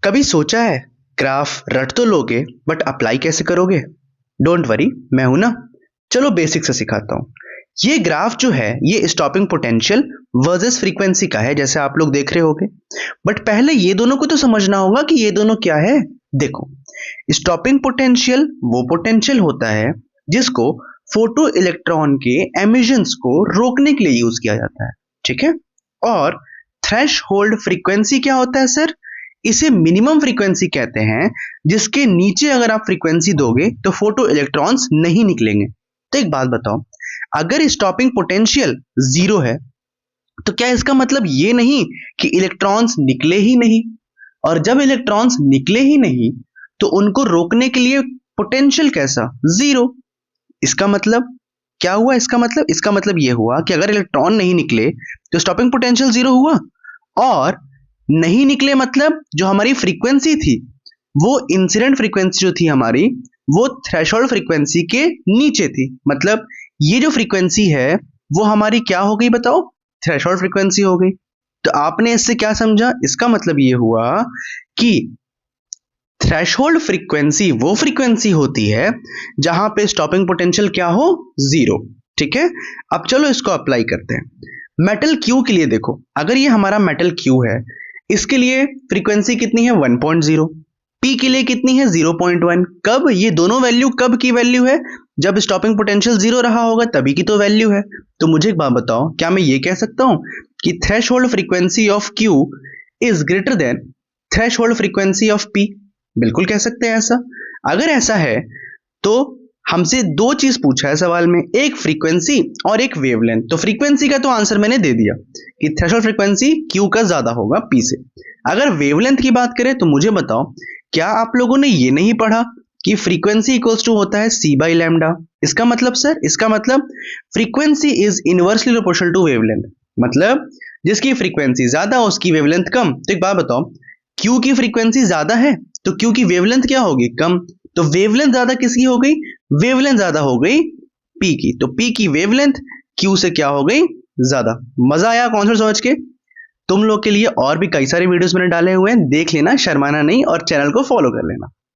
कभी सोचा है ग्राफ रट तो लोगे बट अप्लाई कैसे करोगे? डोंट वरी, मैं हूं ना। चलो बेसिक से सिखाता हूँ। ये ग्राफ जो है ये स्टॉपिंग पोटेंशियल वर्सेस फ्रीक्वेंसी का है, जैसे आप लोग देख रहे होगे। बट पहले ये दोनों को तो समझना होगा कि ये दोनों क्या है। देखो, स्टॉपिंग पोटेंशियल वो पोटेंशियल होता है जिसको फोटो इलेक्ट्रॉन के एमिशंस को रोकने के लिए यूज किया जाता है, ठीक है। और थ्रेशहोल्ड फ्रीक्वेंसी क्या होता है सर? इसे मिनिमम फ्रीक्वेंसी कहते हैं, जिसके नीचे अगर आप फ्रीक्वेंसी दोगे तो फोटो इलेक्ट्रॉन्स नहीं निकलेंगे। तो एक बात बताओ, अगर स्टॉपिंग पोटेंशियल 0 है तो क्या इसका मतलब ये नहीं कि इलेक्ट्रॉन्स निकले ही नहीं? और जब इलेक्ट्रॉन्स निकले ही नहीं तो उनको रोकने के लिए पोटेंशियल कैसा? 0। इसका मतलब क्या हुआ? इसका मतलब ये हुआ कि अगर इलेक्ट्रॉन नहीं निकले तो स्टॉपिंग पोटेंशियल 0 हुआ। और नहीं निकले मतलब जो हमारी फ्रीक्वेंसी थी, वो इंसिडेंट फ्रीक्वेंसी जो थी हमारी, वो थ्रेशोल्ड फ्रीक्वेंसी के नीचे थी। मतलब ये जो फ्रीक्वेंसी है वो हमारी क्या हो गई बताओ? थ्रेशोल्ड फ्रीक्वेंसी हो गई। तो आपने इससे क्या समझा? इसका मतलब ये हुआ कि थ्रेशोल्ड फ्रीक्वेंसी वो फ्रीक्वेंसी होती है जहां पे स्टॉपिंग पोटेंशियल क्या हो? 0, ठीक है। अब चलो इसको अप्लाई करते हैं। मेटल क्यू के लिए देखो, अगर ये हमारा मेटल क्यू है, इसके लिए फ्रीक्वेंसी कितनी है? 1.0। पी के लिए कितनी है? 0.1। कब? ये दोनों वैल्यू कब की वैल्यू है? जब स्टॉपिंग पोटेंशियल 0 रहा होगा तभी की तो वैल्यू है। तो मुझे एक बात बताओ, क्या मैं ये कह सकता हूं कि threshold frequency of Q is greater than threshold frequency of P? बिल्कुल कह सकते हैं ऐसा। अगर ऐसा है तो हमसे दो चीज पूछा है सवाल में, एक फ्रीक्वेंसी और एक वेवलेंथ। तो फ्रीक्वेंसी का तो आंसर मैंने दे दिया कि थ्रेशोल्ड फ्रीक्वेंसी क्यू का ज्यादा होगा पी से। अगर वेवलेंथ की बात करें तो मुझे बताओ, क्या आप लोगों ने ये नहीं पढ़ा कि फ्रीक्वेंसी इक्वल्स टू होता है सी बाई लैम्डा? इसका मतलब सर, इसका मतलब frequency is inversely proportional to wavelength. मतलब जिसकी फ्रीक्वेंसी ज्यादा उसकी वेवलेंथ कम। तो एक बात बताओ, क्यू की फ्रीक्वेंसी ज्यादा है तो क्यू की वेवलेंथ क्या होगी? कम। तो वेवलेंथ ज्यादा किसकी हो गई? वेवलेंथ ज्यादा हो गई पी की। तो पी की वेवलेंथ क्यू से क्या हो गई? ज्यादा। मजा आया कॉन्सेप्ट समझ के? तुम लोग के लिए और भी कई सारे वीडियोस मैंने डाले हुए हैं, देख लेना, शर्माना नहीं, और चैनल को फॉलो कर लेना।